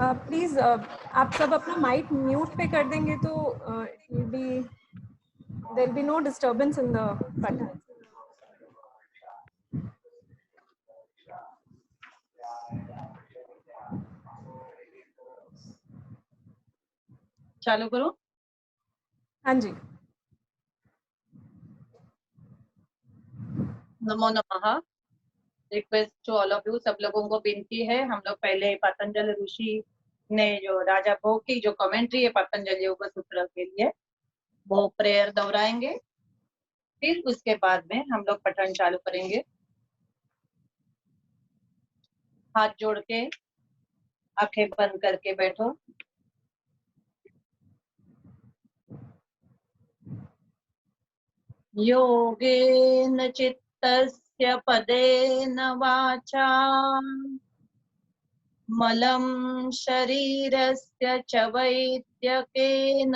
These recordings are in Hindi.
प्लीज आप सब अपना माइक म्यूट पे कर देंगे तो there will be no disturbance in the button. चालू करो। हाँ जी। नमो नमः। Request to all of you, सब लोगों को विनती है, हम लोग पहले पतंजलि ऋषि ने जो राजा भोग की जो कमेंट्री है पतंजलि योग सूत्र के लिए वो प्रेयर दोहराएंगे, फिर उसके बाद में हम लोग पठन चालू करेंगे। हाथ जोड़ के आंखें बंद करके बैठो। योगेन चित्तस्य पदेन वाचा मलं शरीरस्य च वैद्यकेन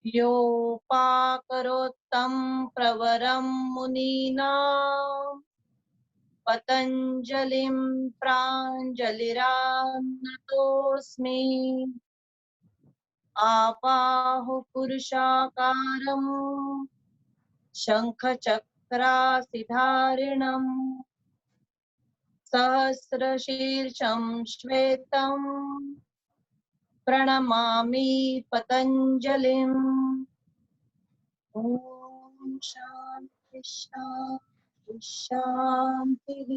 योपाकरोत्तं प्रवरं मुनीनां पतंजलिं प्राञ्जलिरानतोऽस्मि। आपाहु पुरुषाकारं शङ्खचक्रासिधारिणम् सहस्रशीर्षं श्वेतं प्रणमामि पतंजलिम्। ॐ शान्ति शान्ति शान्तिः।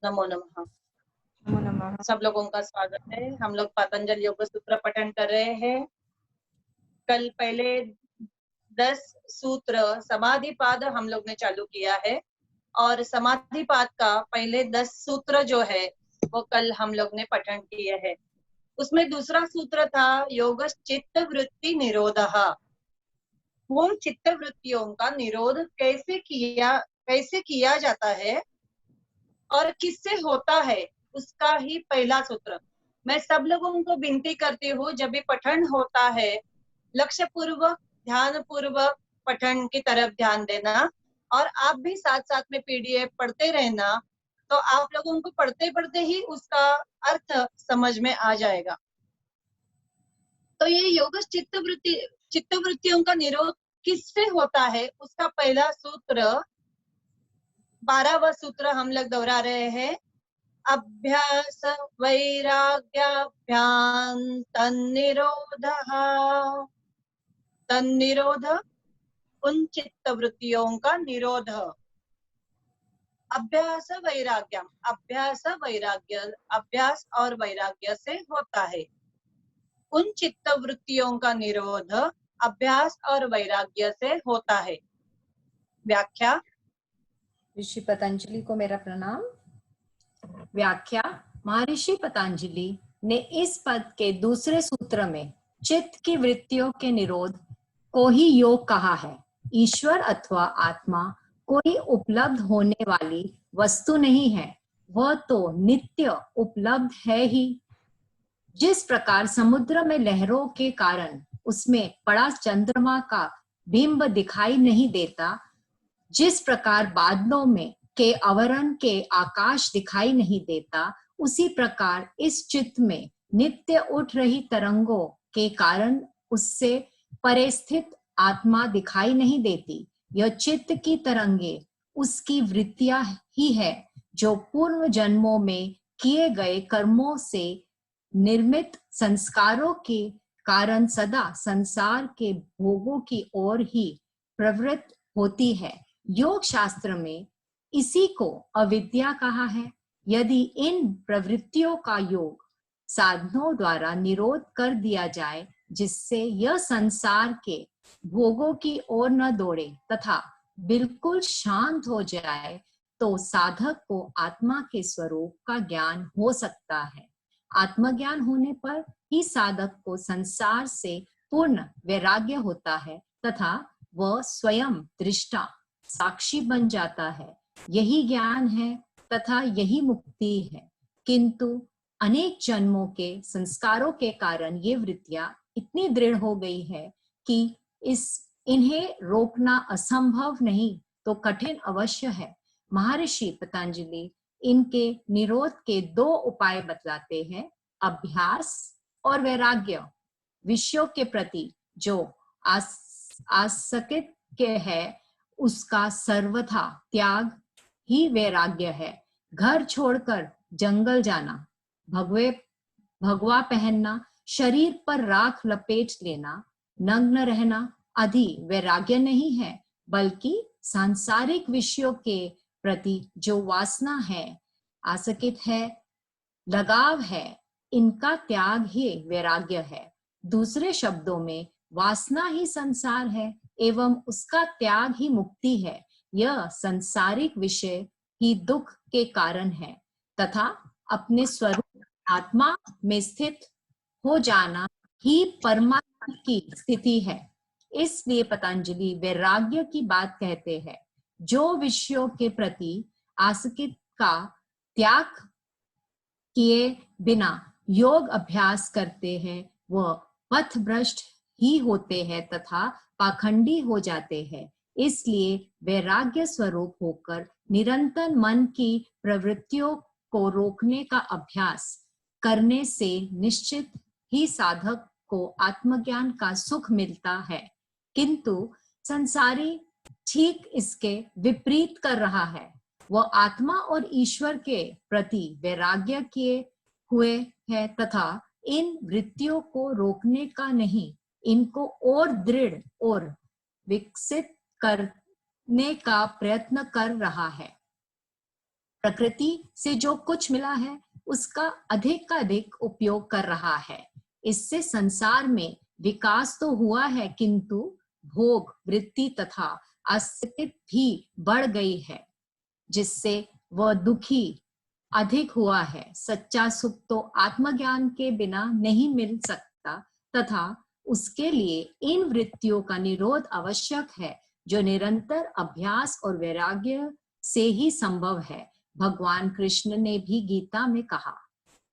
नमो नमः। नमो नमः। सब लोगों का स्वागत है। हम लोग पतंजलि योग सूत्र पठन कर रहे हैं। कल पहले 10 सूत्र समाधिपाद हम लोग ने चालू किया है और समाधिपाद का पहले 10 सूत्र जो है वो कल हम लोग ने पठन किए हैं। उसमें दूसरा सूत्र था योग चित्त वृत्ति निरोधः। वो चित्त वृत्तियों का निरोध कैसे किया जाता है और किससे होता है, उसका ही पहला सूत्र। मैं सब लोगों को विनती करती हूँ, जब भी पठन होता है लक्ष्य पूर्वक ध्यान पूर्वक पठन की तरफ ध्यान देना और आप भी साथ साथ में पीडीएफ पढ़ते रहना, तो आप लोगों को पढ़ते पढ़ते ही उसका अर्थ समझ में आ जाएगा। तो ये योग चित्तवृत्तियों का निरोध किससे होता है, उसका पहला सूत्र 12वां सूत्र हम लोग दोहरा रहे हैं। अभ्यास वैराग्याभ्याम तन्निरोधः। तन्निरोध उन चित्त वृत्तियों का निरोध। अभ्यास और वैराग्य से होता है। उन चित्त वृत्तियों का निरोध अभ्यास और वैराग्य से होता है। व्याख्या। ऋषि पतंजलि को मेरा प्रणाम। व्याख्या। महर्षि पतंजलि ने इस पद के दूसरे सूत्र में चित्त की वृत्तियों के निरोध को ही योग कहा है। ईश्वर अथवा आत्मा कोई उपलब्ध होने वाली वस्तु नहीं है, वह तो नित्य उपलब्ध है ही। जिस प्रकार समुद्र में लहरों के कारण उसमें पड़ा चंद्रमा का बिंब दिखाई नहीं देता, जिस प्रकार बादलों में के आवरण के आकाश दिखाई नहीं देता, उसी प्रकार इस चित्त में नित्य उठ रही तरंगों के कारण उससे परे स्थित आत्मा दिखाई नहीं देती। यह चित्त की तरंगे उसकी वृत्तियां ही है, जो पूर्व जन्मों में किए गए कर्मों से निर्मित संस्कारों के कारण सदा संसार के भोगों की ओर ही प्रवृत्त होती है। योग शास्त्र में इसी को अविद्या कहा है। यदि इन प्रवृत्तियों का योग साधनों द्वारा निरोध कर दिया जाए, जिससे यह संसार के भोगों की ओर न दौड़े तथा बिल्कुल शांत हो जाए, तो साधक को आत्मा के स्वरूप का ज्ञान हो सकता है। आत्मज्ञान होने पर ही साधक को संसार से पूर्ण वैराग्य होता है तथा वह स्वयं दृष्टा साक्षी बन जाता है। यही ज्ञान है तथा यही मुक्ति है। किंतु अनेक जन्मों के संस्कारों के कारण ये वृत्तियां इतनी दृढ़ हो गई है कि इन्हें रोकना असंभव नहीं तो कठिन अवश्य है। महर्षि पतंजलि इनके निरोध के 2 उपाय बतलाते हैं, अभ्यास और वैराग्य। विषयों के प्रति जो आसक्त के है उसका सर्वथा त्याग ही वैराग्य है। घर छोड़कर जंगल जाना, भगवा पहनना, शरीर पर राख लपेट लेना, नग्न रहना आदि वैराग्य नहीं है, बल्कि सांसारिक विषयों के प्रति जो वासना है, आसक्त है, लगाव है, इनका त्याग ही वैराग्य है। दूसरे शब्दों में वासना ही संसार है एवं उसका त्याग ही मुक्ति है। यह सांसारिक विषय ही दुख के कारण है तथा अपने स्वरूप आत्मा में स्थित हो जाना ही परमात्मा की स्थिति है। इसलिए पतंजलि वैराग्य की बात कहते हैं। जो विषयों के प्रति आसक्ति का त्याग किए बिना योग अभ्यास करते हैं वह पथभ्रष्ट ही होते हैं तथा पाखंडी हो जाते हैं। इसलिए वैराग्य स्वरूप होकर निरंतर मन की प्रवृत्तियों को रोकने का अभ्यास करने से निश्चित ही साधक को आत्मज्ञान का सुख मिलता है, किंतु संसारी ठीक इसके विपरीत कर रहा है। वह आत्मा और ईश्वर के प्रति वैराग्य किए हुए है तथा इन वृत्तियों को रोकने का नहीं, इनको और दृढ़ और विकसित करने का प्रयत्न कर रहा है। प्रकृति से जो कुछ मिला है उसका अधिक का अधिक उपयोग कर रहा है। इससे संसार में विकास तो हुआ है, किंतु भोग वृत्ति तथा आसक्ति भी बढ़ गई है, जिससे वह दुखी अधिक हुआ है। सच्चा सुख तो आत्मज्ञान के बिना नहीं मिल सकता तथा उसके लिए इन वृत्तियों का निरोध आवश्यक है, जो निरंतर अभ्यास और वैराग्य से ही संभव है। भगवान कृष्ण ने भी गीता में कहा,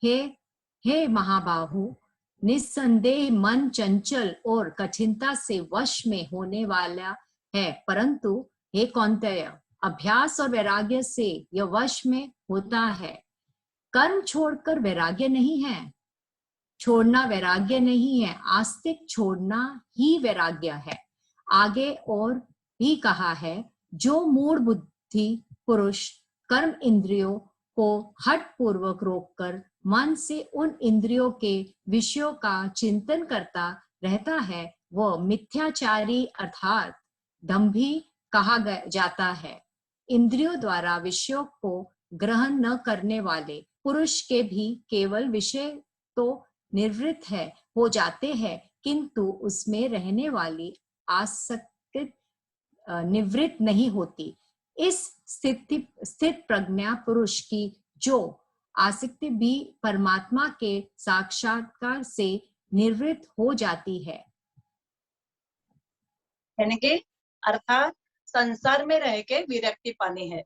हे महाबाहु, निस्संदेह मन चंचल और कठिनता से वश में होने वाला है, परंतु हे कौन्तेय, अभ्यास और वैराग्य से यह वश में होता है। कर्म छोड़कर वैराग्य नहीं है, छोड़ना वैराग्य नहीं है, आस्तिक छोड़ना ही वैराग्य है। आगे और भी कहा है, जो मूढ़ बुद्धि पुरुष कर्म इंद्रियों को हठ पूर्वक रोककर मन से उन इंद्रियों के विषयों का चिंतन करता रहता है, वह मिथ्याचारी अर्थात दंभी कहा जाता है। इंद्रियों द्वारा विषयों को ग्रहण न करने वाले पुरुष के भी केवल विषय तो निवृत्त हो जाते हैं, किंतु उसमें रहने वाली आसक्ति निवृत्त नहीं होती। इस स्थित प्रज्ञा पुरुष की जो आसक्ति भी परमात्मा के साक्षात्कार से निवृत्त हो जाती है। यानी कि अर्थात संसार में रह के विरक्ति पानी है।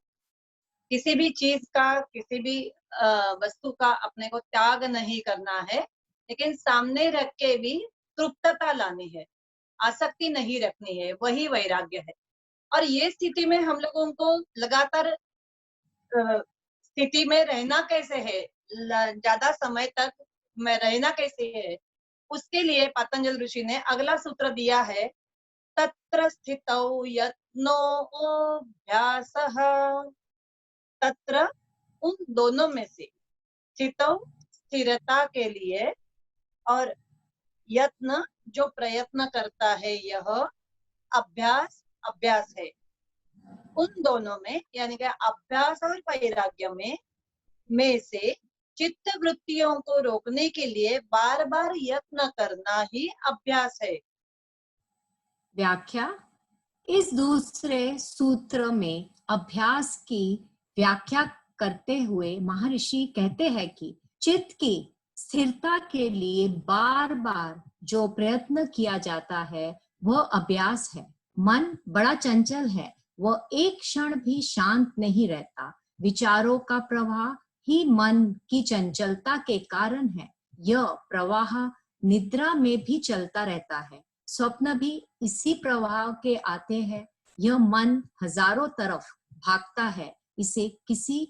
किसी भी चीज का, किसी भी वस्तु का अपने को त्याग नहीं करना है, लेकिन सामने रख के भी तृप्तता लानी है, आसक्ति नहीं रखनी है, वही वैराग्य है। और ये स्थिति में हम लोगों को लगातार स्थिति में रहना कैसे है, ज्यादा समय तक में रहना कैसे है, उसके लिए पतंजलि ऋषि ने अगला सूत्र दिया है, तत्र स्थितौ यत्नोऽभ्यासः। तत्र उन दोनों में से, स्थितौ स्थिरता के लिए और यत्न जो प्रयत्न करता है, यह अभ्यास अभ्यास है। उन दोनों में यानी कि अभ्यास और वैराग्य में से चित्त वृत्तियों को रोकने के लिए बार बार यत्न करना ही अभ्यास है। व्याख्या। इस दूसरे सूत्र में अभ्यास की व्याख्या करते हुए महर्षि कहते हैं कि चित्त की स्थिरता के लिए बार बार जो प्रयत्न किया जाता है वह अभ्यास है। मन बड़ा चंचल है, वह एक क्षण भी शांत नहीं रहता। विचारों का प्रवाह ही मन की चंचलता के कारण है। यह प्रवाह निद्रा में भी चलता रहता है, स्वप्न भी इसी प्रवाह के आते हैं। यह मन हजारों तरफ भागता है, इसे किसी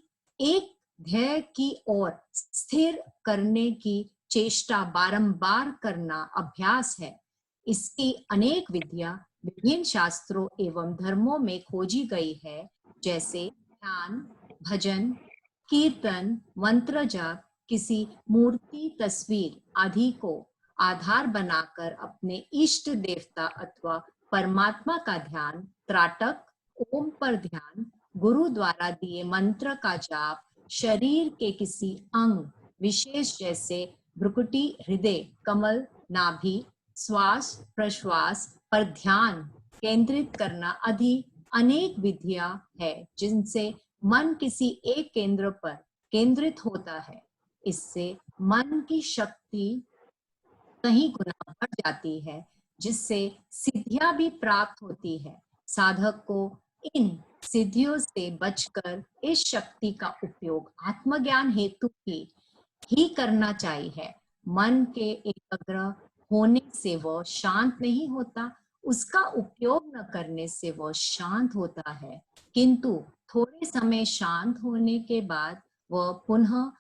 एक ध्येय की ओर स्थिर करने की चेष्टा बारंबार करना अभ्यास है। इसकी अनेक विधियां विभिन्न शास्त्रों एवं धर्मों में खोजी गई है, जैसे ध्यान, भजन, कीर्तन, मंत्र जाप, किसी मूर्ति, तस्वीर आदि को आधार बनाकर अपने इष्ट देवता अथवा परमात्मा का ध्यान, त्राटक, ओम पर ध्यान, गुरु द्वारा दिए मंत्र का जाप, शरीर के किसी अंग विशेष जैसे भ्रुकुटी, हृदय, कमल, नाभि, श्वास प्रश्वास पर ध्यान केंद्रित करना आदि अनेक विधियां है जिनसे मन किसी एक केंद्र पर केंद्रित होता है। इससे मन की शक्ति कहीं गुना बढ़ जाती है, जिससे सिद्धियां भी प्राप्त होती है। साधक को इन सिद्धियों से बचकर इस शक्ति का उपयोग आत्मज्ञान हेतु ही करना चाहिए। मन के एकाग्र होने से वह शांत नहीं होता, उसका उपयोग न करने से वह शांत होता है, किंतु थोड़े समय शांत होने के बाद वह पुनः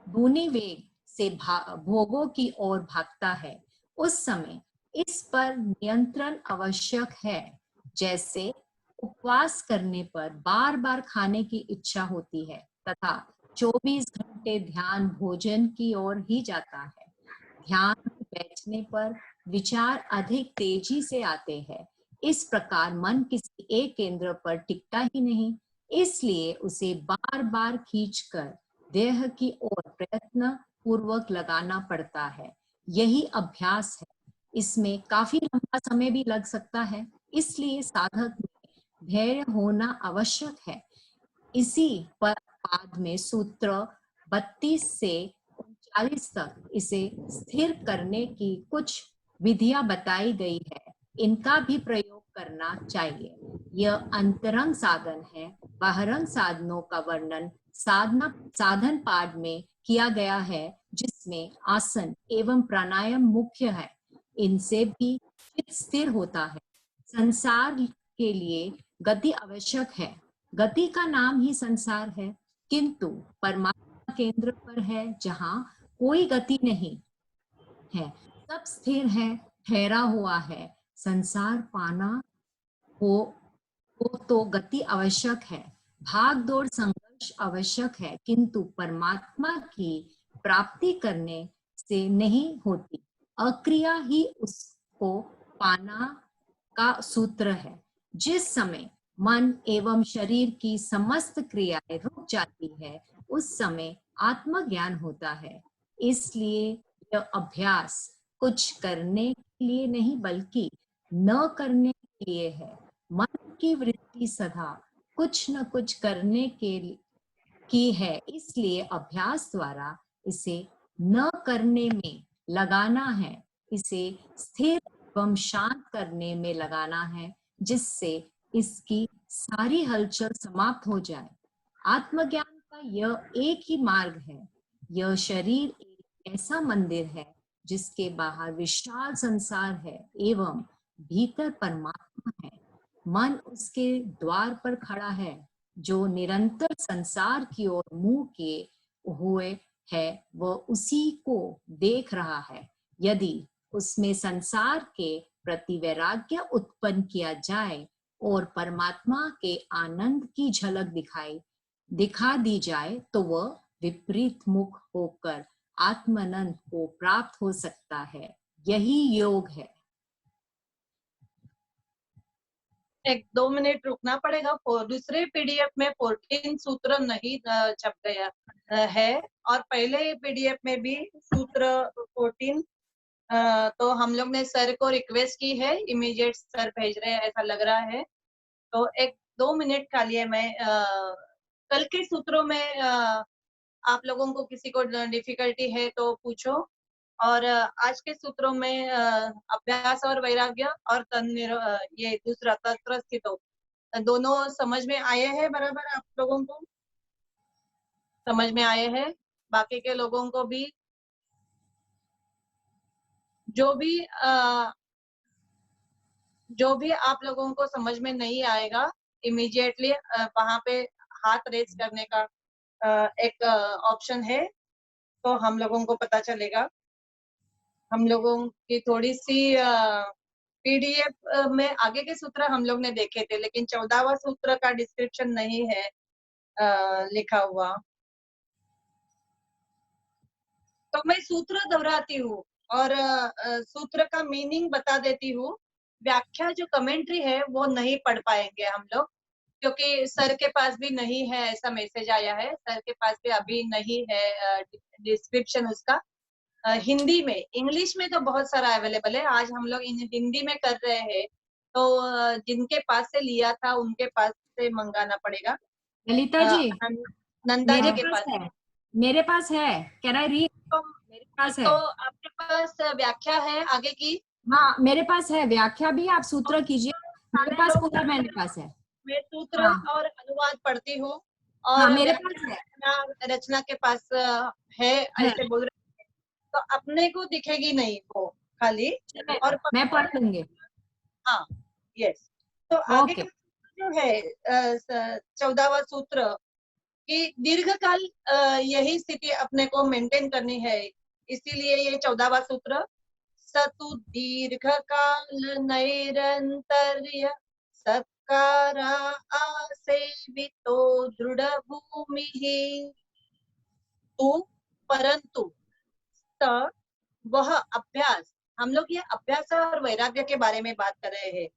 दूनी वेग से भोगों की ओर भागता है। उस समय इस पर नियंत्रण आवश्यक है। जैसे उपवास करने पर बार बार खाने की इच्छा होती है तथा 24 घंटे ध्यान भोजन की ओर ही जाता है। ध्यान में बैठने पर विचार अधिक तेजी से आते हैं। इस प्रकार मन किसी एक केंद्र पर टिकता ही नहीं, इसलिए उसे बार बार खींचकर देह की ओर प्रयत्न पूर्वक लगाना पड़ता है। यही अभ्यास है। इसमें काफी लंबा समय भी लग सकता है, इसलिए साधक में धैर्य होना आवश्यक है। इसी पर पाद में सूत्र 32 से 39 तक इसे स्थिर करने की कुछ विधियां बताई गई है। इनका भी प्रयोग करना चाहिए। यह अंतरंग साधन है। बाहरंग साधनों का वर्णन साधन पाठ में किया गया है, जिसमें आसन एवं प्राणायाम मुख्य है। इनसे भी चित्त स्थिर होता है। संसार के लिए गति आवश्यक है। गति का नाम ही संसार है, किंतु परमात्मा केंद्र पर है जहाँ कोई गति नहीं है, सब स्थिर है, ठहरा हुआ है। संसार पाना हो तो गति आवश्यक है, भाग दौड़ संघर्ष आवश्यक है, किंतु परमात्मा की प्राप्ति करने से नहीं होती। अक्रिया ही उसको पाना का सूत्र है। जिस समय मन एवं शरीर की समस्त क्रियाएं रुक जाती है, उस समय आत्मज्ञान होता है। इसलिए यह अभ्यास कुछ करने के लिए नहीं बल्कि न करने के लिए है। मन की वृत्ति सदा कुछ न कुछ करने के की है, इसलिए अभ्यास द्वारा इसे न करने में लगाना है, इसे स्थिर एवं शांत करने में लगाना है, जिससे इसकी सारी हलचल समाप्त हो जाए। आत्मज्ञान का यह एक ही मार्ग है। यह शरीर एक ऐसा मंदिर है जिसके बाहर विशाल संसार है एवं भीतर परमात्मा है। मन उसके द्वार पर खड़ा है, जो निरंतर संसार की ओर मुंह किए हुए है, वह उसी को देख रहा है। यदि उसमें संसार के प्रति वैराग्य उत्पन्न किया जाए और परमात्मा के आनंद की झलक दिखा दी जाए, तो वह विपरीत मुख होकर आत्मानंद को प्राप्त हो सकता है। यही योग है। 1-2 मिनट रुकना पड़ेगा। दूसरे पीडीएफ में 14 सूत्र नहीं छप गया है, और पहले पीडीएफ में भी सूत्र 14 तो हम लोग ने सर को रिक्वेस्ट की है, इमीडिएट सर भेज रहे हैं ऐसा लग रहा है। तो 1-2 मिनट का लिए मैं कल के सूत्रों में आप लोगों को किसी को डिफिकल्टी है तो पूछो, और आज के सूत्रों में अभ्यास और वैराग्य और ये दूसरा तत्र स्थितो दोनों समझ में आए हैं बराबर? आप लोगों को समझ में आए हैं? बाकी के लोगों को भी जो भी आप लोगों को समझ में नहीं आएगा, इमीडिएटली वहां पे हाथ रेज करने का एक ऑप्शन है, तो हम लोगों को पता चलेगा। हम लोगों की थोड़ी सी पीडीएफ में आगे के सूत्र हम लोग ने देखे थे, लेकिन 14वां सूत्र का डिस्क्रिप्शन नहीं है लिखा हुआ। तो मैं सूत्र दोहराती हूँ और सूत्र का मीनिंग बता देती हूँ। व्याख्या जो कमेंट्री है वो नहीं पढ़ पाएंगे हम लोग, क्योंकि सर के पास भी नहीं है, ऐसा मैसेज आया है, सर के पास भी अभी नहीं है डिस्क्रिप्शन उसका हिंदी में। इंग्लिश में तो बहुत सारा अवेलेबल है, आज हम लोग हिंदी में कर रहे हैं, तो जिनके पास से लिया था उनके पास से मंगाना पड़ेगा। ललिता जी, नंदा जी के पास है, मेरे पास है, कैन आई रीड? तो, मेरे पास है। तो आपके पास व्याख्या है आगे की? हाँ मेरे पास है व्याख्या भी, आप सूत्र कीजिए, मेरे पास पूरा मेरे पास है। मैं सूत्र हाँ और अनुवाद पढ़ती हूँ, हाँ और मेरे पास है, रचना के पास है, ऐसे बोल रहे हैं। तो अपने को दिखेगी नहीं वो खाली, और मैं पढ़ लूंगी। हाँ यस। तो आगे ओके, जो है 14वां सूत्र कि दीर्घकाल यही स्थिति अपने को मेंटेन करनी है, इसीलिए ये 14वां सूत्र सतु दीर्घकाल नैरंतर्य सत्कारा आसेवितो दृढ़ भूमि तु परंतु स वह अभ्यास। हम लोग ये अभ्यास और वैराग्य के बारे में बात कर रहे हैं।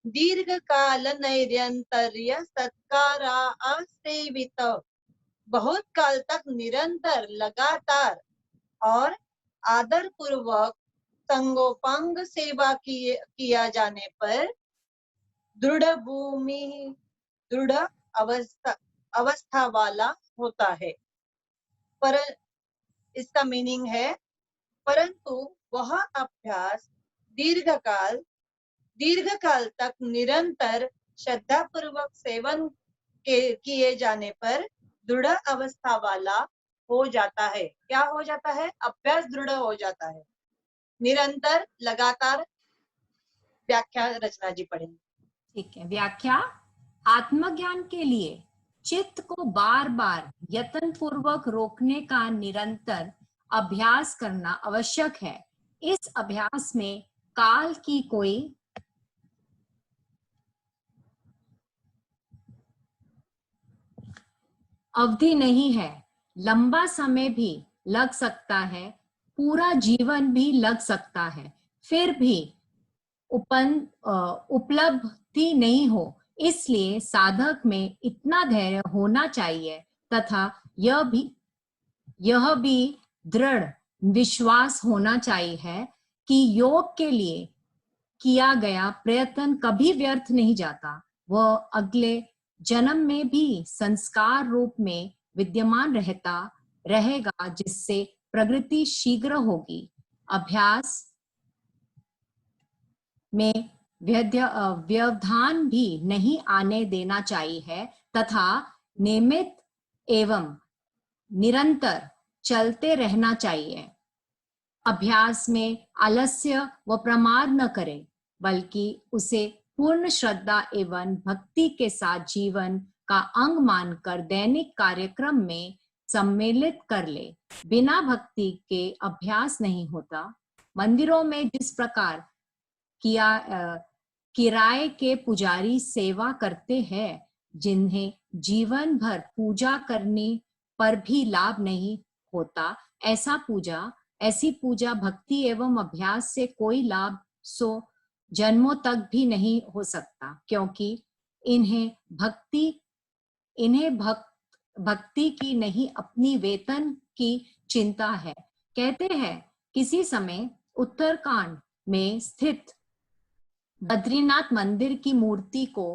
दीर्घ काल नैरंतर्य सत्कारा आसेवित, बहुत काल तक निरंतर लगातार और आदर पूर्वक संगोपांग सेवा किया जाने पर दृढ़ भूमि, दृढ़ अवस्था वाला होता है। पर इसका मीनिंग है परंतु वह अभ्यास दीर्घ काल तक निरंतर श्रद्धा पूर्वक सेवन किए जाने पर दृढ़ अवस्था वाला हो जाता है। क्या हो जाता है? अभ्यास दृढ़ हो जाता है। निरंतर लगातार व्याख्या रचना जी पढ़ेंगे। ठीक है। व्याख्या, आत्मज्ञान के लिए चित्त को बार बार यत्न पूर्वक रोकने का निरंतर अभ्यास करना आवश्यक है। इस अभ्यास में काल की कोई अवधि नहीं है। लंबा समय भी लग सकता है, पूरा जीवन भी लग सकता है, फिर भी उपलब्धि नहीं हो। इसलिए साधक में इतना धैर्य होना चाहिए तथा यह भी दृढ़ विश्वास होना चाहिए कि योग के लिए किया गया प्रयत्न कभी व्यर्थ नहीं जाता। वह अगले जन्म में भी संस्कार रूप में विद्यमान रहेगा, जिससे प्रगति शीघ्र होगी। अभ्यास में व्यवधान भी नहीं आने देना चाहिए तथा नियमित एवं निरंतर चलते रहना चाहिए। अभ्यास में आलस्य व प्रमाद न करे, बल्कि उसे पूर्ण श्रद्धा एवं भक्ति के साथ जीवन का अंग मानकर दैनिक कार्यक्रम में सम्मिलित कर ले। बिना भक्ति के अभ्यास नहीं होता। मंदिरों में जिस प्रकार किराए के पुजारी सेवा करते हैं, जिन्हें जीवन भर पूजा करने पर भी लाभ नहीं होता, ऐसी पूजा भक्ति एवं अभ्यास से कोई लाभ 100 जन्मों तक भी नहीं हो सकता, क्योंकि इन्हें भक्ति की नहीं अपनी वेतन की चिंता है। कहते हैं किसी समय उत्तराखंड में स्थित बद्रीनाथ मंदिर की मूर्ति को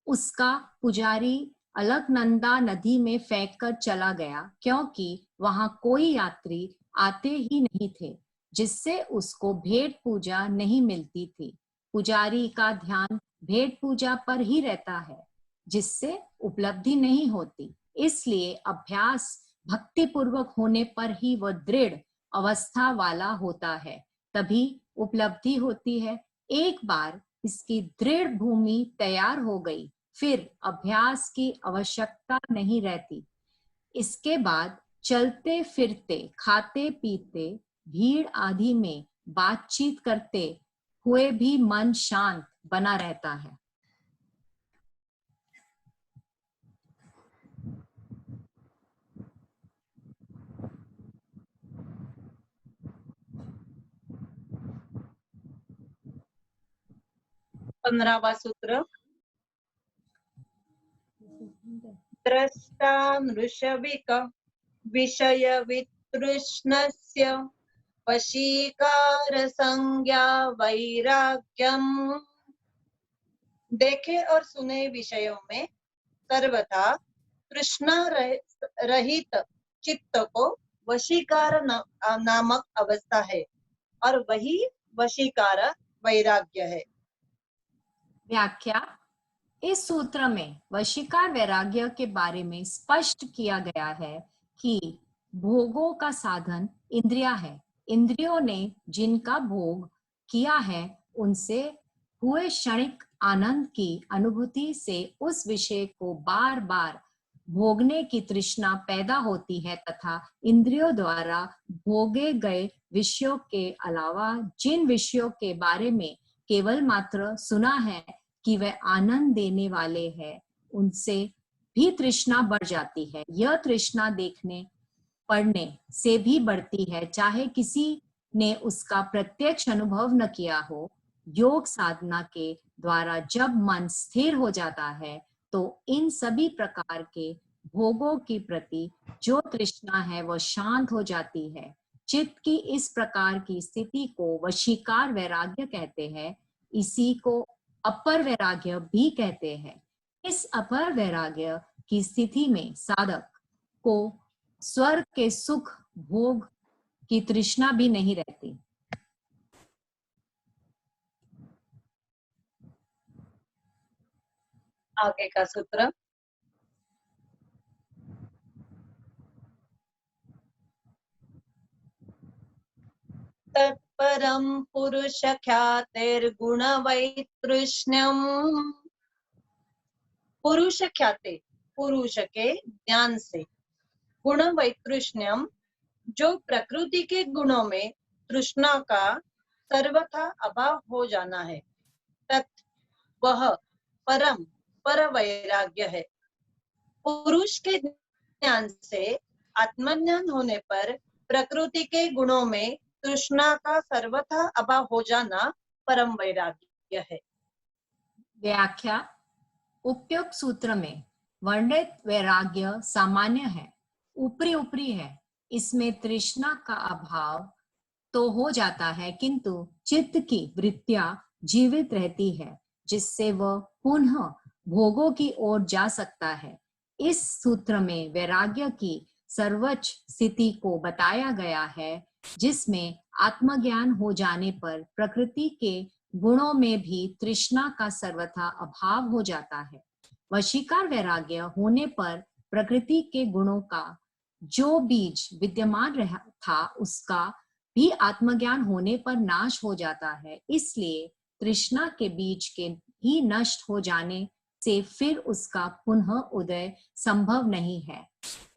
उसका पुजारी अलकनंदा नदी में फेंककर चला गया, क्योंकि वहां कोई यात्री आते ही नहीं थे, जिससे उसको भेंट पूजा नहीं मिलती थी। पुजारी का ध्यान भेंट पूजा पर ही रहता है, जिससे उपलब्धि नहीं होती। इसलिए अभ्यास भक्ति पूर्वक होने पर ही वह दृढ़ अवस्था वाला होता है, तभी उपलब्धि होती है। एक बार इसकी दृढ़ भूमि तैयार हो गई, फिर अभ्यास की आवश्यकता नहीं रहती। इसके बाद चलते फिरते, खाते पीते, भीड़ आदि में बातचीत करते हुए भी मन शांत बना रहता है। पंद्रहवां सूत्र, द्रष्टा नृषविक विषय वितृष्णस्य वशीकार संज्ञा वैराग्यम। देखे और सुने विषयों में सर्वथा तृष्णा रहित चित्त को वशीकार नामक अवस्था है और वही वशीकार वैराग्य है। व्याख्या। इस सूत्र में वशीकार वैराग्य के बारे में स्पष्ट किया गया है कि भोगों का साधन इंद्रियां है। इंद्रियों ने जिनका भोग किया है उनसे हुए क्षणिक आनंद की अनुभूति से उस विषय को बार बार भोगने की तृष्णा पैदा होती है तथा इंद्रियों द्वारा भोगे गए विषयों के अलावा जिन विषयों के बारे में केवल मात्र सुना है कि वह आनंद देने वाले हैं, उनसे भी तृष्णा बढ़ जाती है। यह तृष्णा देखने पढ़ने से भी बढ़ती है, चाहे किसी ने उसका प्रत्यक्ष अनुभव न किया हो। योग साधना के द्वारा जब मन स्थिर हो जाता है तो इन सभी प्रकार के भोगों के प्रति जो तृष्णा है वह शांत हो जाती है। चित्त की इस प्रकार की स्थिति को वशीकार वैराग्य कहते हैं। इसी को अपर वैराग्य भी कहते हैं। इस अपर वैराग्य की स्थिति में साधक को स्वर्ग के सुख भोग की तृष्णा भी नहीं रहती। आगे का सूत्र, तत्परम पुरुष ख्यातिर्गुण वैतृष्ण्यम। पुरुष ख्याति, पुरुष के ज्ञान से, गुण वैतृष्ण्यम, जो प्रकृति के गुणों में तृष्णा का सर्वथा अभाव हो जाना है। तत्, वह परम पर वैराग्य है। पुरुष के ज्ञान से आत्मज्ञान होने पर प्रकृति के गुणों में तृष्णा का सर्वथा अभाव हो जाना परम वैराग्य है। व्याख्या। उपयुक्त सूत्र में वर्णित वैराग्य सामान्य है, ऊपरी ऊपरी है। इसमें तृष्णा का अभाव तो हो जाता है किंतु चित्त की वृत्तियां जीवित रहती है, जिससे वह पुनः भोगों की ओर जा सकता है। इस सूत्र में वैराग्य की सर्वोच्च स्थिति को बताया गया है, जिसमें आत्मज्ञान हो जाने पर प्रकृति के गुणों में भी तृष्णा का सर्वथा अभाव हो जाता है। वशीकार वैराग्य होने पर प्रकृति के गुणों का जो बीज विद्यमान रहा था उसका भी आत्मज्ञान होने पर नाश हो जाता है। इसलिए तृष्णा के बीज के ही नष्ट हो जाने से फिर उसका पुनः उदय संभव नहीं है।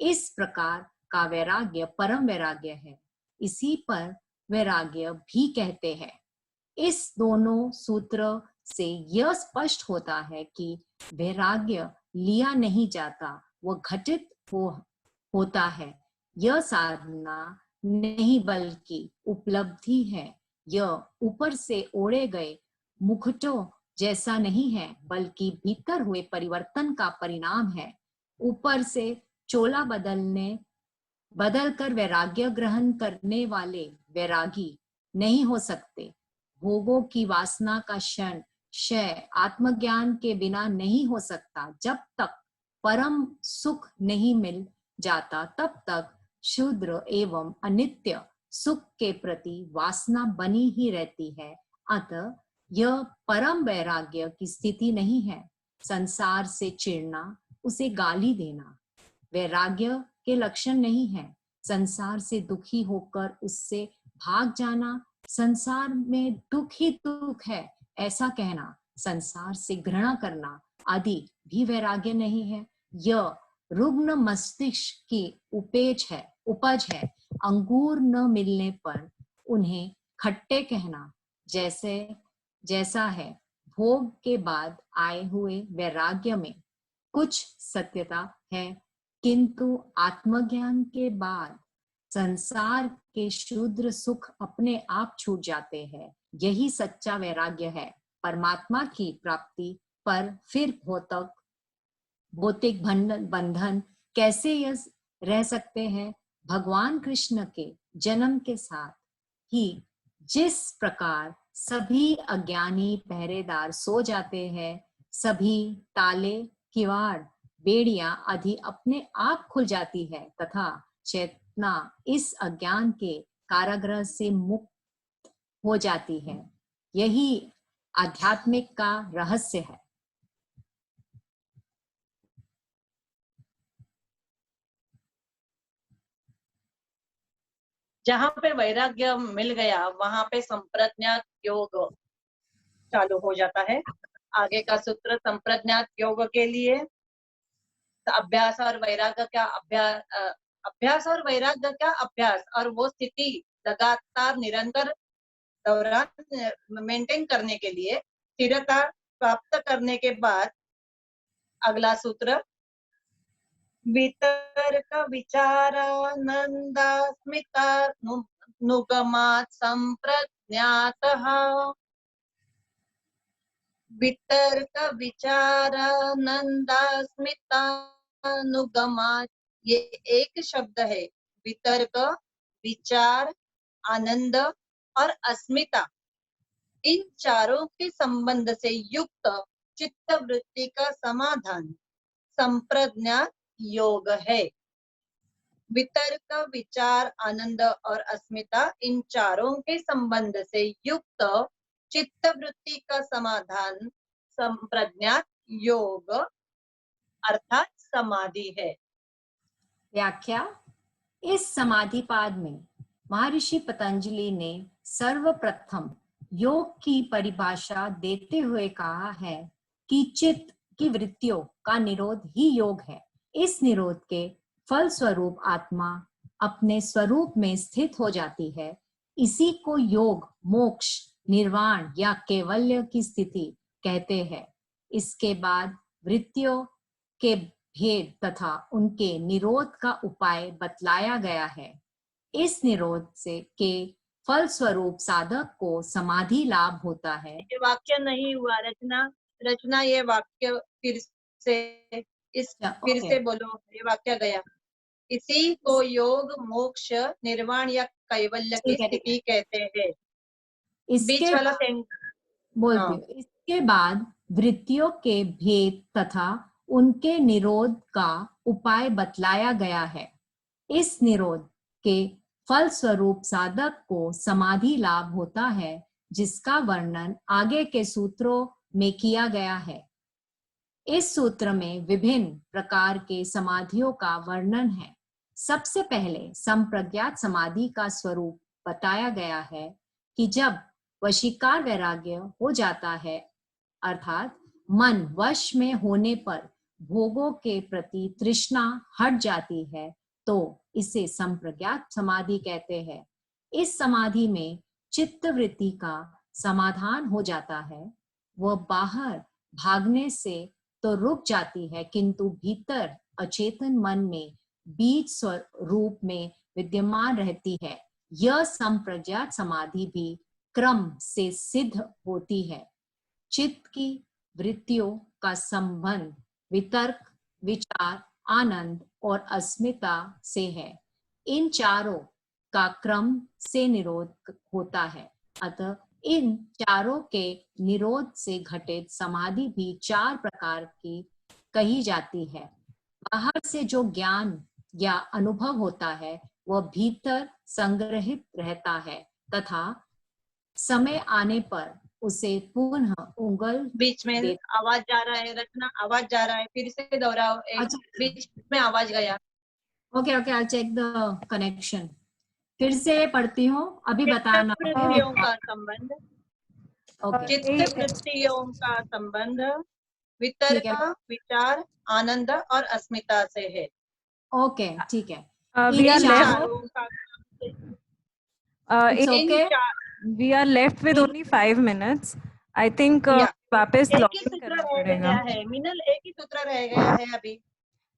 इस प्रकार का वैराग्य परम वैराग्य है। इसी पर वैराग्य भी कहते हैं। इस दोनों सूत्र से यह स्पष्ट होता है कि वैराग्य लिया नहीं जाता, वह घटित होता है। यह साधना नहीं बल्कि उपलब्धि है। यह ऊपर से ओढ़े गए मुकुटों जैसा नहीं है, बल्कि भीतर हुए परिवर्तन का परिणाम है। ऊपर से चोला बदलकर वैराग्य ग्रहण करने वाले वैरागी नहीं हो सकते। भोगों की वासना का क्षय आत्मज्ञान के बिना नहीं हो सकता। जब तक परम सुख नहीं मिल जाता तब तक शूद्र एवं अनित्य सुख के प्रति वासना बनी ही रहती है। अतः यह परम वैराग्य की स्थिति नहीं है। संसार से चिढ़ना, उसे गाली देना वैराग्य के लक्षण नहीं है। संसार से दुखी होकर उससे भाग जाना, संसार में दुख ही दुख है ऐसा कहना संसार से घृणा करना आदि भी वैराग्य नहीं है। यह रुग्ण मस्तिष्क की उपज है। अंगूर न मिलने पर उन्हें खट्टे कहना जैसा है। भोग के बाद आए हुए वैराग्य में कुछ सत्यता है, किंतु आत्मज्ञान के बाद संसार के क्षुद्र सुख अपने आप छूट जाते हैं। यही सच्चा वैराग्य है। परमात्मा की प्राप्ति पर फिर भौतिक बंधन कैसे रह सकते हैं? भगवान कृष्ण के जन्म के साथ ही जिस प्रकार सभी अज्ञानी पहरेदार सो जाते हैं, सभी ताले, किवाड़, बेड़ियां आदि अपने आप खुल जाती है तथा चेतना इस अज्ञान के कारागृह से मुक्त हो जाती है। यही आध्यात्मिक का रहस्य है। जहाँ पे वैराग्य मिल गया वहां पे संप्रज्ञात योग चालू हो जाता है। आगे का सूत्र संप्रज्ञात योग के लिए अभ्यास और वैराग्य का अभ्यास और वैराग्य का अभ्यास और वो स्थिति लगातार निरंतर दौरान मेंटेन करने के लिए स्थिरता प्राप्त करने के बाद अगला सूत्र वितर्क विचारानंदास्मिता नुगमात् संप्रज्ञातः। वितर्क विचारानंदास्मिता नुगमात्, ये एक शब्द है। वितर्क, विचार, आनंद और अस्मिता, इन चारों के संबंध से युक्त चित्त वृत्ति का समाधान संप्रज्ञात योग है। वितर्क, विचार, आनंद और अस्मिता, इन चारों के संबंध से युक्त चित्त वृत्ति का समाधान संप्रज्ञात योग अर्थात समाधि है। व्याख्या। इस समाधि पाद में महर्षि पतंजलि ने सर्वप्रथम योग की परिभाषा देते हुए कहा है कि चित्त की वृत्तियों का निरोध ही योग है। इस निरोध के फल स्वरूप आत्मा अपने स्वरूप में स्थित हो जाती है। इसी को योग, मोक्ष, निर्वाण या कैवल्य की स्थिति कहते हैं। इसके बाद वृत्तियों के भेद तथा उनके निरोध का उपाय बतलाया गया है। इस निरोध से के फल स्वरूप साधक को समाधि लाभ होता है। ये वाक्य नहीं हुआ रचना ये वाक्य फिर से बोलो। ये वाक्य गया। इसी को योग, मोक्ष, निर्वाण या कैवल्य की स्थिति कहते हैं। बीच वाला बोलती हूँ। इसके बाद वृत्तियों के भेद तथा उनके निरोध का उपाय बतलाया गया है। इस निरोध के फल स्वरूप साधक को समाधि लाभ होता है, जिसका वर्णन आगे के सूत्रों में किया गया है। इस सूत्र में विभिन्न प्रकार के समाधियों का वर्णन है। सबसे पहले संप्रज्ञात समाधि का स्वरूप बताया गया है कि जब वशीकार वैराग्य हो जाता है, अर्थात मन वश में होने पर भोगों के प्रति तृष्णा हट जाती है, तो इसे संप्रज्ञात समाधि कहते हैं। इस समाधि में चित्त वृत्ति का समाधान हो जाता है। वह बाहर भागने से तो रुक जाती है, किंतु भीतर अचेतन मन में बीज स्वरूप में विद्यमान रहती है। यह संप्रज्ञात समाधि भी क्रम से सिद्ध होती है। चित्त की वृत्तियों का संबंध वितर्क, विचार, आनंद और अस्मिता से है। इन चारों का क्रम से निरोध होता है। अतः इन चारों के निरोध से घटित समाधि भी चार प्रकार की कही जाती है। बाहर से जो ज्ञान या अनुभव होता है वह भीतर संग्रहित रहता है तथा समय आने पर उसे पुनः उंगल बीच में आवाज जा रहा है। रचना, आवाज जा रहा है, फिर से दोहराओ। बीच में आवाज गया। Okay, I check the connection. फिर से पढ़ती हूँ, अभी बताना। वृत्तियों का संबंध ओके चित्त वृत्तियों का संबंध वितर्क, विचार, आनंद और अस्मिता से है। ओके ठीक है। we इन are left चारों का It's okay. we are left with only 5 minutes. I think या वापस एक ही लॉगिन सूत्र करना रह पड़ेगा। गया है मिनल, एक ही सूत्र रह गया है अभी।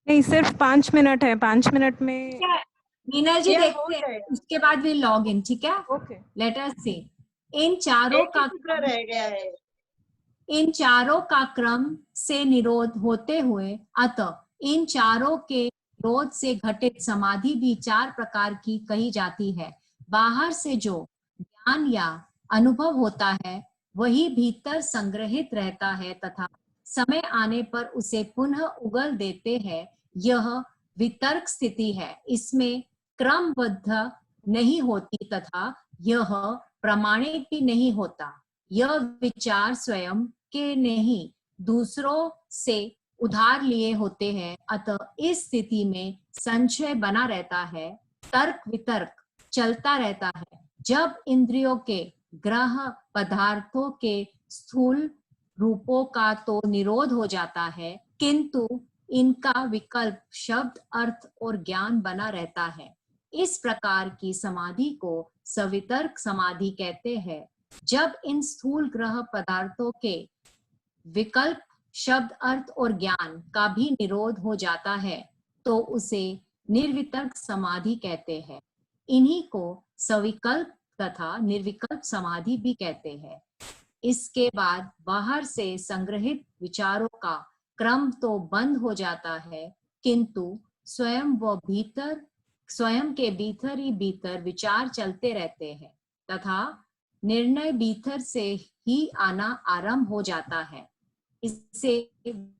नहीं, सिर्फ 5 मिनट है, 5 मिनट में मीना जी यह हो देखते हैं, जाएगा। उसके बाद भी लॉग इन, ठीक है। ओके। लेट अस सी। इन चारों एक ही का सूत्र रह गया है। इन चारों का क्रम से निरोध होते हुए अतः इन चारों के निरोध से घटित समाधि भी 4 प्रकार की कही जाती है। बाहर से जो ज्ञान या अनुभव होता है वही भीतर संग्रहित रहता है तथा समय आने पर उसे पुनः उगल देते हैं। यह वितर्क स्थिति है। इसमें क्रमबद्ध नहीं होती तथा यह प्रमाणित भी नहीं होता। यह विचार स्वयं के नहीं दूसरों से उधार लिए होते हैं। अतः इस स्थिति में संशय बना रहता है, तर्क वितर्क चलता रहता है। जब इंद्रियों के ग्रह पदार्थों के स्थूल रूपों का तो निरोध हो जाता है, किंतु इनका विकल्प शब्द, अर्थ और ज्ञान बना रहता है। इस प्रकार की समाधि को सवितर्क समाधि कहते हैं। जब इन स्थूल ग्रह पदार्थों के विकल्प शब्द, अर्थ और ज्ञान का भी निरोध हो जाता है तो उसे निर्वितर्क समाधि कहते हैं। इन्हीं को सविकल्प तथा निर्विकल्प समाधि भी कहते हैं। इसके बाद बाहर से संग्रहित विचारों का क्रम तो बंद हो जाता है, किंतु स्वयं के भीतर ही भीतर विचार चलते रहते हैं तथा निर्णय भीतर से ही आना आरंभ हो जाता है। इसे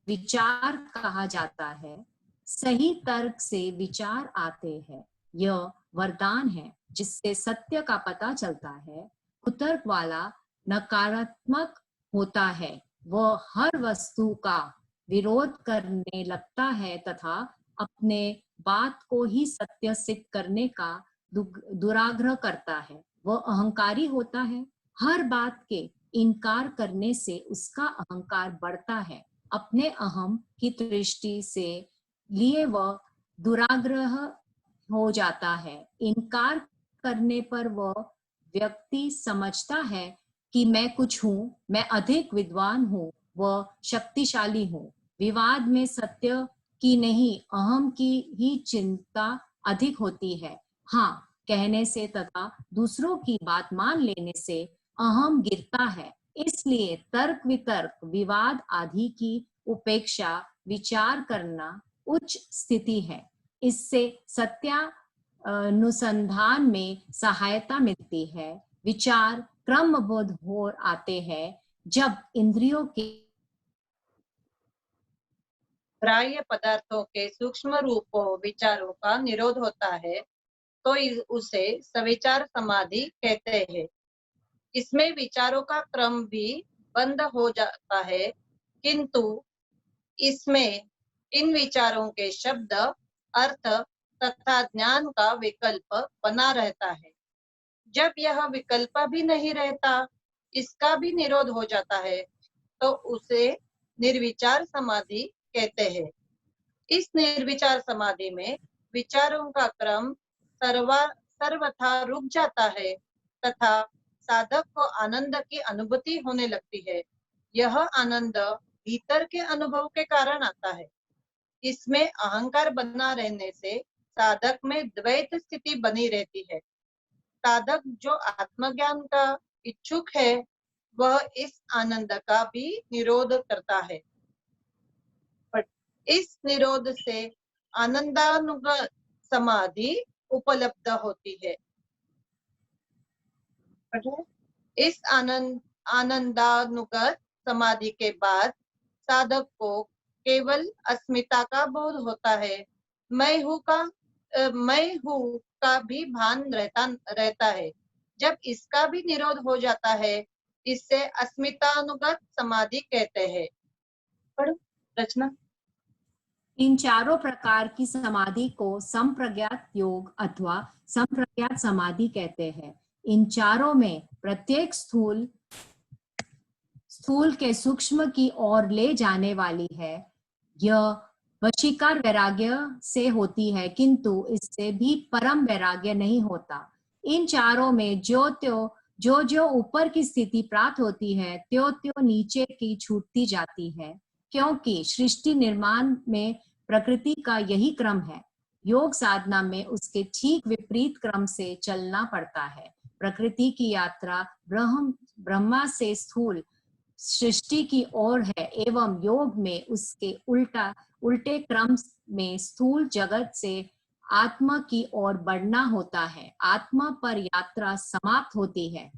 विचार कहा जाता है। सही तर्क से विचार आते हैं। यह वरदान है जिससे सत्य का पता चलता है। कुतर्क वाला नकारात्मक होता है, वह हर वस्तु का विरोध करने लगता है तथा अपने बात को ही सत्य सिद्ध करने का दुराग्रह करता है। वह अहंकारी होता है। हर बात के इनकार करने से उसका अहंकार बढ़ता है। अपने अहम की दृष्टि से लिए वह दुराग्रह हो जाता है। इनकार करने पर वह व्यक्ति समझता है कि मैं कुछ हूँ, मैं अधिक विद्वान हूँ, वह शक्तिशाली हूँ। विवाद में सत्य की नहीं, अहम की ही चिंता अधिक होती है। हाँ कहने से तथा दूसरों की बात मान लेने से अहम गिरता है। इसलिए तर्क वितर्क विवाद आदि की उपेक्षा विचार करना उच्च स्थिति है। इससे सत्यानुसंधान में सहायता मिलती है। विचार क्रमबद्ध हो आते हैं। जब इंद्रियों के ग्राह्य पदार्थों के सूक्ष्म रूपों विचारों का निरोध होता है तो उसे सविचार समाधि कहते हैं। इसमें विचारों का क्रम भी बंद हो जाता है, किंतु इसमें इन विचारों के शब्द, अर्थ तथा ज्ञान का विकल्प बना रहता है। जब यह विकल्प भी नहीं रहता, इसका भी निरोध हो जाता है तो उसे निर्विचार समाधि कहते हैं। इस निर्विचार समाधि में विचारों का क्रम सर्वथा रुक जाता है तथा साधक को आनंद की अनुभूति होने लगती है। यह आनंद भीतर के अनुभव के कारण आता है। इसमें अहंकार बना रहने से साधक में द्वैत स्थिति बनी रहती है। साधक जो आत्मज्ञान का इच्छुक है वह इस आनंद का भी निरोध करता है। इस निरोध से आनंदानुगत समाधि उपलब्ध होती है। इस आनंदानुगत समाधि के बाद साधक को केवल अस्मिता का बोध होता है। मैं हूँ का भी भान रहता है। जब इसका भी निरोध हो जाता है, इससे अस्मितानुगत समाधि कहते हैं। पढ़ो रचना। इन चारों प्रकार की समाधि को संप्रज्ञात योग अथवा संप्रज्ञात समाधि कहते हैं। इन चारों में प्रत्येक स्थूल स्थूल के सूक्ष्म की ओर ले जाने वाली है। यह वशीकार वैराग्य से होती है, किंतु इससे भी परम वैराग्य नहीं होता। इन चारों में जो ऊपर की स्थिति प्राप्त होती है, त्यो नीचे की छूटती जाती है, क्योंकि सृष्टि निर्माण में प्रकृति का यही क्रम है। योग साधना में उसके ठीक विपरीत क्रम से चलना पड़ता है। प्रकृति की यात्रा ब्रह्मा से स्थूल सृष्टि की ओर है, एवं योग में उसके उल्टे क्रम में स्थूल जगत से आत्मा की ओर बढ़ना होता है। आत्मा पर यात्रा समाप्त होती है